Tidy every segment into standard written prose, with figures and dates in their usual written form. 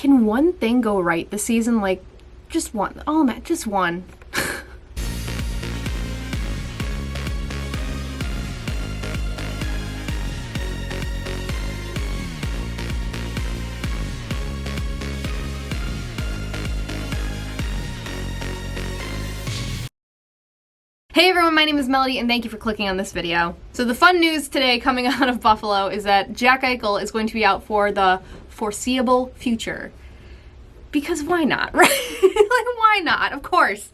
Can one thing go right this season? Like, just one. Oh man, just one. Hey everyone, my name is Melody and thank you for clicking on this video. So the fun news today coming out of Buffalo is that Jack Eichel is going to be out for the foreseeable future. Because why not, right? Like, why not? Of course.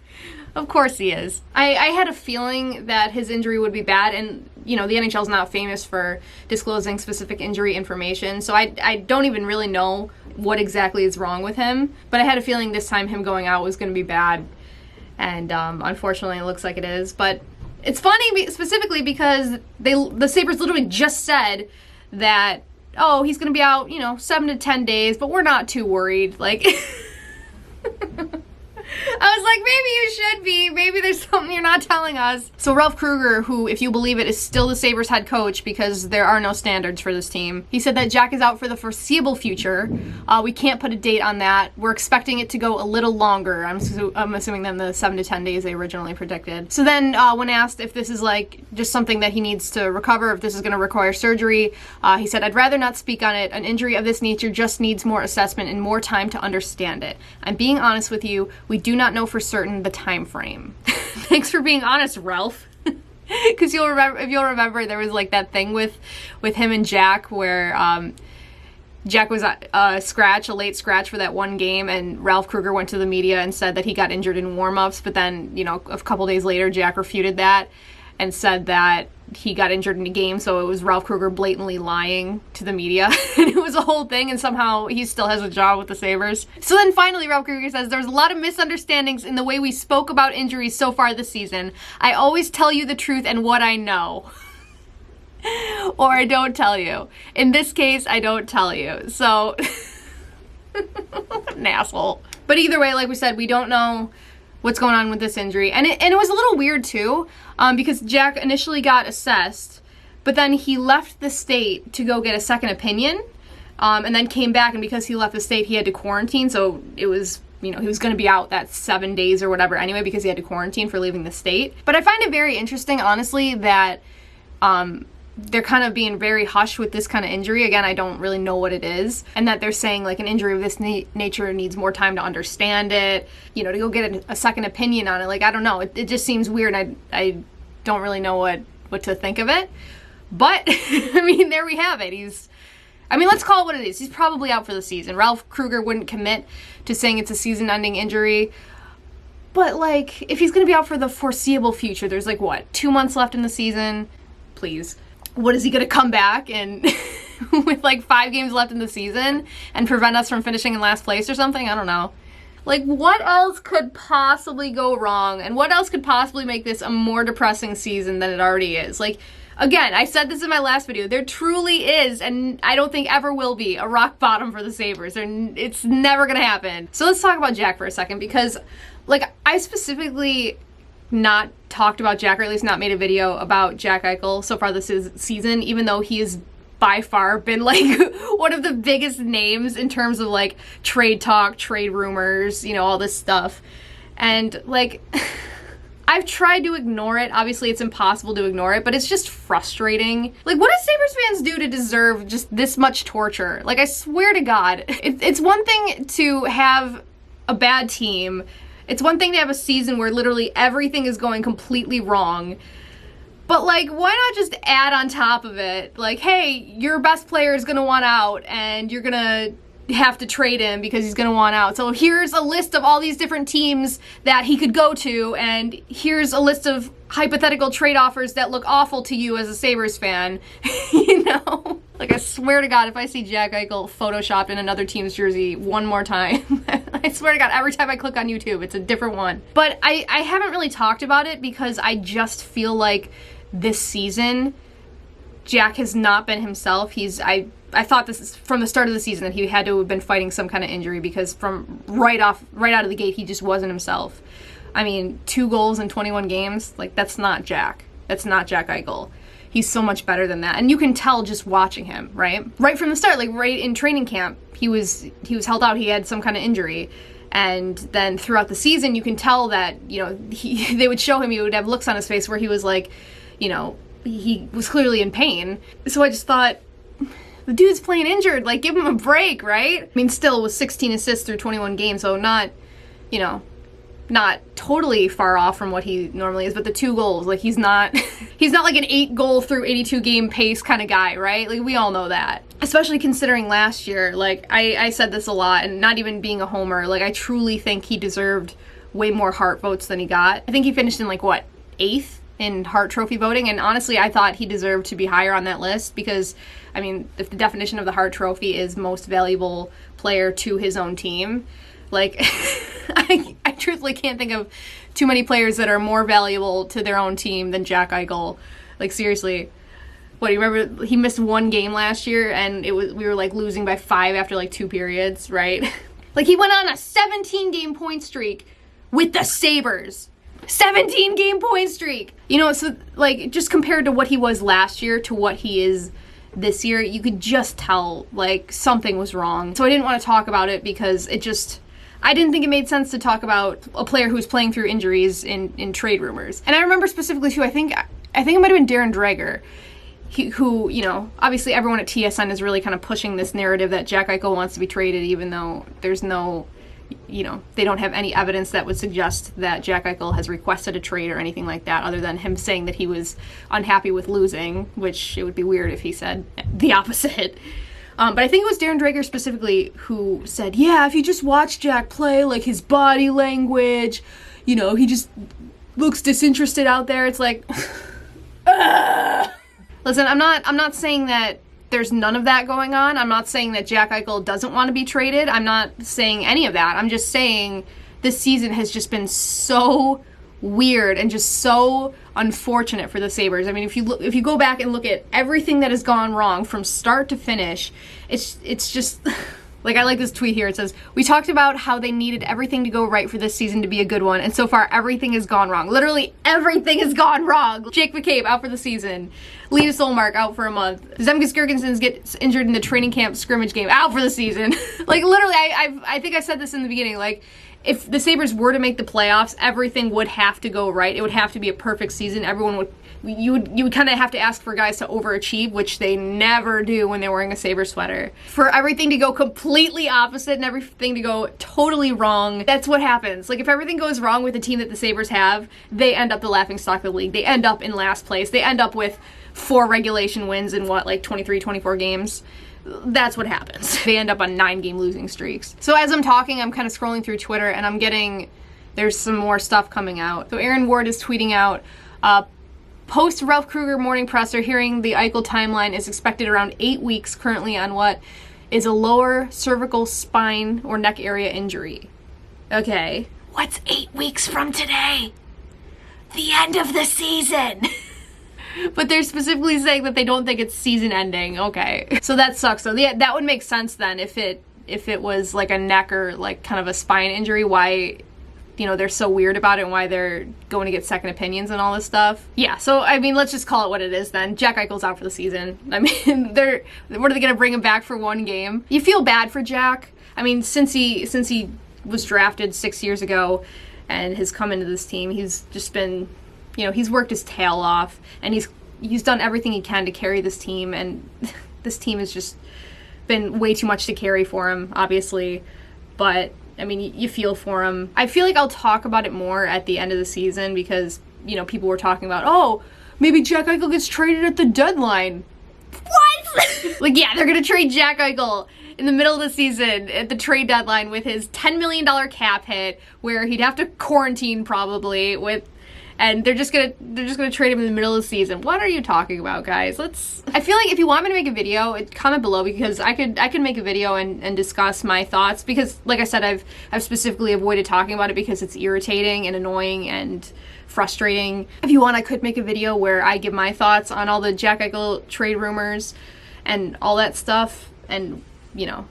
Of course he is. I had a feeling that his injury would be bad, and you know, the NHL is not famous for disclosing specific injury information, so I don't even really know what exactly is wrong with him, but I had a feeling this time him going out was going to be bad. And unfortunately, it looks like it is. But it's funny specifically because the Sabres literally just said that, oh, he's going to be out, 7 to 10 days, but we're not too worried. Like, I was like, maybe you should be. Maybe there's something you're not telling us. So Ralph Krueger, who, if you believe it, is still the Sabres head coach because there are no standards for this team, he said that Jack is out for the foreseeable future. We can't put a date on that. We're expecting it to go a little longer. I'm assuming than the 7 to 10 days they originally predicted. So then when asked if this is like just something that he needs to recover, if this is going to require surgery, he said, I'd rather not speak on it. An injury of this nature just needs more assessment and more time to understand it. I'm being honest with you. We do not know for certain the time frame. Thanks for being honest, Ralph. Because if you'll remember, there was like that thing with him and Jack where Jack was a late scratch for that one game, and Ralph Krueger went to the media and said that he got injured in warm-ups, but then, a couple days later, Jack refuted that and said that he got injured in a game, so it was Ralph Krueger blatantly lying to the media. And it was a whole thing, and somehow he still has a job with the Sabres. So then finally, Ralph Krueger says, there's a lot of misunderstandings in the way we spoke about injuries so far this season. I always tell you the truth and what I know. Or I don't tell you. In this case, I don't tell you. So, an asshole. But either way, like we said, we don't know what's going on with this injury. And it was a little weird too, because Jack initially got assessed, but then he left the state to go get a second opinion, and then came back, and because he left the state, he had to quarantine, so it was, he was going to be out that 7 days or whatever anyway, because he had to quarantine for leaving the state. But I find it very interesting, honestly, that they're kind of being very hush with this kind of injury. Again, I don't really know what it is. And that they're saying like an injury of this nature needs more time to understand it, to go get a second opinion on it. Like, I don't know. It just seems weird. I don't really know what to think of it. But, there we have it. Let's call it what it is. He's probably out for the season. Ralph Krueger wouldn't commit to saying it's a season-ending injury. But, like, if he's going to be out for the foreseeable future, there's, 2 months left in the season? Please. What, is he going to come back and with 5 games left in the season and prevent us from finishing in last place or something? I don't know. What else could possibly go wrong? And what else could possibly make this a more depressing season than it already is? Again, I said this in my last video. There truly is, and I don't think ever will be, a rock bottom for the Sabres. It's never going to happen. So let's talk about Jack for a second, because, I specifically not talked about Jack, or at least not made a video about Jack Eichel so far this season, even though he has by far been one of the biggest names in terms of trade talk, trade rumors, all this stuff. And I've tried to ignore it. Obviously it's impossible to ignore it, but it's just frustrating. What do Sabres fans do to deserve just this much torture? I swear to God, it's one thing to have a bad team. It's one thing to have a season where literally everything is going completely wrong. But, why not just add on top of it? Hey, your best player is going to want out, and you're going to have to trade him because he's going to want out. So here's a list of all these different teams that he could go to, and here's a list of hypothetical trade offers that look awful to you as a Sabres fan. I swear to God, if I see Jack Eichel photoshopped in another team's jersey one more time, I swear to God, every time I click on YouTube, it's a different one. But I haven't really talked about it because I just feel like this season, Jack has not been himself. I thought this is from the start of the season that he had to have been fighting some kind of injury, because from right out of the gate, he just wasn't himself. 2 goals in 21 games, that's not Jack. That's not Jack Eichel. he's so much better than that. And you can tell just watching him, right? Right from the start, like right in training camp, he was held out. He had some kind of injury. And then throughout the season, you can tell that, you know, they would show him, he would have looks on his face where he was like, you know, he was clearly in pain. So I just thought, the dude's playing injured, like, give him a break, right? I mean, still with 16 assists through 21 games, so not, you know, not totally far off from what he normally is, but the 2 goals, like, he's not like an 8 goal through 82 game pace kind of guy, right? Like, we all know that. Especially considering last year, like, I said this a lot, and not even being a homer, like, I truly think he deserved way more Hart votes than he got. I think he finished in, like, what, 8th in Hart Trophy voting, and honestly, I thought he deserved to be higher on that list because, I mean, if the definition of the Hart Trophy is most valuable player to his own team, like, I truthfully can't think of too many players that are more valuable to their own team than Jack Eichel. Like, seriously. What, do you remember he missed 1 game last year and we were like losing by 5 after like 2 periods, right? Like, he went on a 17-game point streak with the Sabres. 17-game point streak! You know, so, like, just compared to what he was last year to what he is this year, you could just tell, like, something was wrong. So I didn't want to talk about it because I didn't think it made sense to talk about a player who's playing through injuries in trade rumors. And I remember specifically, too, I think it might have been Darren Dreger, who, you know, obviously everyone at TSN is really kind of pushing this narrative that Jack Eichel wants to be traded, even though there's no, you know, they don't have any evidence that would suggest that Jack Eichel has requested a trade or anything like that, other than him saying that he was unhappy with losing, which it would be weird if he said the opposite. But I think it was Darren Dreger specifically who said, yeah, if you just watch Jack play, like, his body language, you know, he just looks disinterested out there. It's like, listen, I'm not saying that there's none of that going on. I'm not saying that Jack Eichel doesn't want to be traded. I'm not saying any of that. I'm just saying this season has just been so weird and just so unfortunate for the Sabres. I mean, if you go back and look at everything that has gone wrong from start to finish, it's just like, I like this tweet here. It says, we talked about how they needed everything to go right for this season to be a good one, and so far everything has gone wrong. Literally everything has gone wrong. Jake McCabe out for the season. Linus Ullmark out for a month. Zemgus Girgensons gets injured in the training camp scrimmage game, out for the season. Like, literally, I think I said this in the beginning, like, if the Sabres were to make the playoffs, everything would have to go right. It would have to be a perfect season. You would kind of have to ask for guys to overachieve, which they never do when they're wearing a Sabre sweater. For everything to go completely opposite and everything to go totally wrong, that's what happens. Like, if everything goes wrong with the team that the Sabres have, they end up the laughingstock of the league. They end up in last place. They end up with 4 regulation wins in 23, 24 games. That's what happens. They end up on 9-game losing streaks. So as I'm talking, I'm kind of scrolling through Twitter and there's some more stuff coming out. So Aaron Ward is tweeting out, post Ralph Kruger morning presser, hearing the Eichel timeline is expected around 8 weeks currently on what is a lower cervical spine or neck area injury. Okay. What's 8 weeks from today? The end of the season. But they're specifically saying that they don't think it's season ending. Okay. So that sucks. So yeah, that would make sense then if it was like a neck or like kind of a spine injury, why, you know, they're so weird about it and why they're going to get second opinions and all this stuff. Yeah, so I mean, let's just call it what it is then. Jack Eichel's out for the season. I mean, what are they going to bring him back for 1 game? You feel bad for Jack. I mean, since he was drafted 6 years ago and has come into this team, he's just been, you know, he's worked his tail off, and he's done everything he can to carry this team, and this team has just been way too much to carry for him, obviously. But, I mean, you feel for him. I feel like I'll talk about it more at the end of the season because, you know, people were talking about, oh, maybe Jack Eichel gets traded at the deadline. What? Like, yeah, they're going to trade Jack Eichel in the middle of the season at the trade deadline with his $10 million cap hit, where he'd have to quarantine probably with, and they're just gonna trade him in the middle of the season. What are you talking about, guys? I feel like if you want me to make a video, comment below, because I could make a video and discuss my thoughts, because like I said, I've specifically avoided talking about it because it's irritating and annoying and frustrating. If you want, I could make a video where I give my thoughts on all the Jack Eichel trade rumors and all that stuff, and, you know,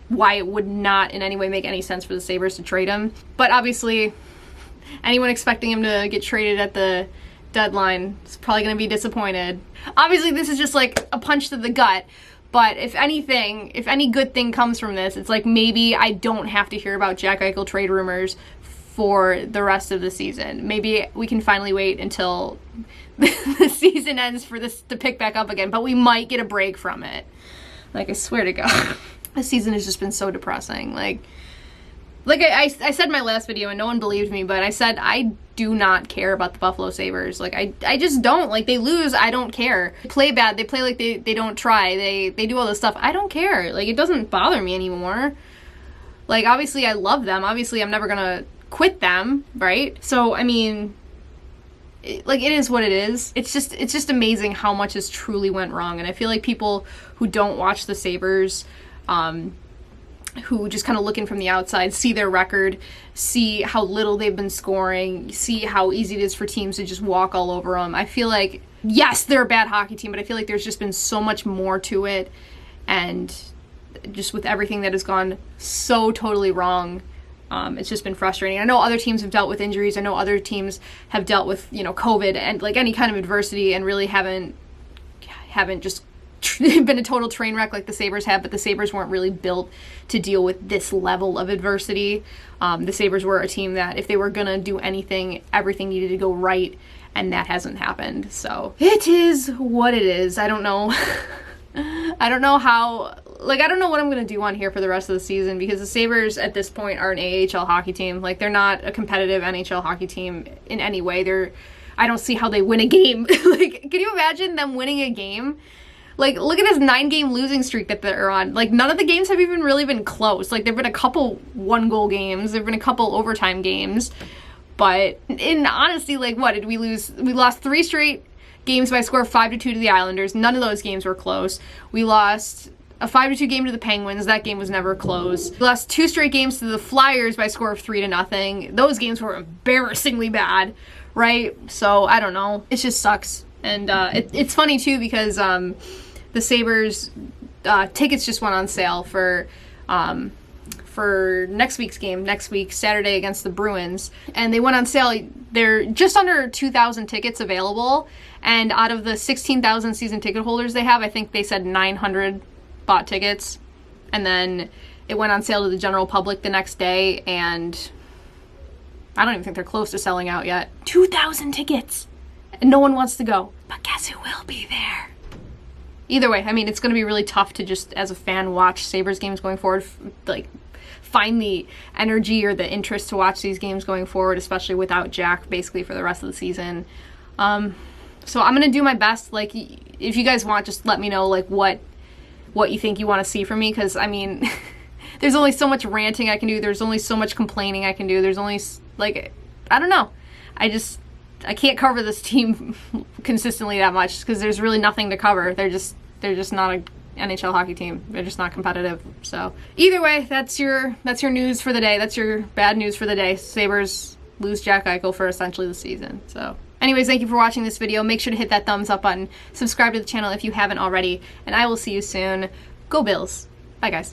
why it would not in any way make any sense for the Sabres to trade him. But obviously, anyone expecting him to get traded at the deadline is probably going to be disappointed. Obviously, this is just like a punch to the gut. But if anything, if any good thing comes from this, it's like maybe I don't have to hear about Jack Eichel trade rumors for the rest of the season. Maybe we can finally wait until the season ends for this to pick back up again. But we might get a break from it. Like, I swear to God. This season has just been so depressing. Like I said in my last video, and no one believed me, but I said I do not care about the Buffalo Sabres. Like, I just don't. Like, they lose, I don't care. They play bad, they play like they don't try, they do all this stuff. I don't care. Like, it doesn't bother me anymore. Like, obviously I love them. Obviously I'm never gonna quit them, right? So, I mean, it is what it is. It's just amazing how much has truly went wrong. And I feel like people who don't watch the Sabres, who just kind of looking from the outside, see their record, see how little they've been scoring, see how easy it is for teams to just walk all over them. I feel like, yes, they're a bad hockey team, but I feel like there's just been so much more to it. And just with everything that has gone so totally wrong, it's just been frustrating. I know other teams have dealt with injuries. I know other teams have dealt with, COVID and like any kind of adversity and really haven't just been a total train wreck like the Sabres have, but the Sabres weren't really built to deal with this level of adversity. The Sabres were a team that if they were going to do anything, everything needed to go right, and that hasn't happened. So it is what it is. I don't know. I don't know I don't know what I'm going to do on here for the rest of the season, because the Sabres at this point are an AHL hockey team. Like, they're not a competitive NHL hockey team in any way. I don't see how they win a game. Like, can you imagine them winning a game? Like, look at this 9-game losing streak that they're on. Like, none of the games have even really been close. Like, there have been a couple one-goal games. There have been a couple overtime games. But in honesty, like, what did we lose? We lost 3 straight games by a score of 5-2 to the Islanders. None of those games were close. We lost a 5-2 game to the Penguins. That game was never close. We lost 2 straight games to the Flyers by a score of 3-0. Those games were embarrassingly bad, right? So, I don't know. It just sucks. And it's funny, too, because the Sabres tickets just went on sale for next week's game, next week, Saturday against the Bruins. And they went on sale. They're just under 2,000 tickets available. And out of the 16,000 season ticket holders they have, I think they said 900 bought tickets. And then it went on sale to the general public the next day. And I don't even think they're close to selling out yet. 2,000 tickets. And no one wants to go. But guess who will be there? Either way, I mean, it's going to be really tough to just, as a fan, watch Sabres games going forward. Like, find the energy or the interest to watch these games going forward, especially without Jack, basically, for the rest of the season. So I'm going to do my best. Like, if you guys want, just let me know, like, what you think you want to see from me. Because, I mean, there's only so much ranting I can do. There's only so much complaining I can do. There's only, like, I don't know. I can't cover this team consistently that much because there's really nothing to cover. They're just not an NHL hockey team. They're just not competitive. So either way, that's your news for the day. That's your bad news for the day. Sabres lose Jack Eichel for essentially the season. So anyways, thank you for watching this video. Make sure to hit that thumbs up button. Subscribe to the channel if you haven't already. And I will see you soon. Go Bills. Bye, guys.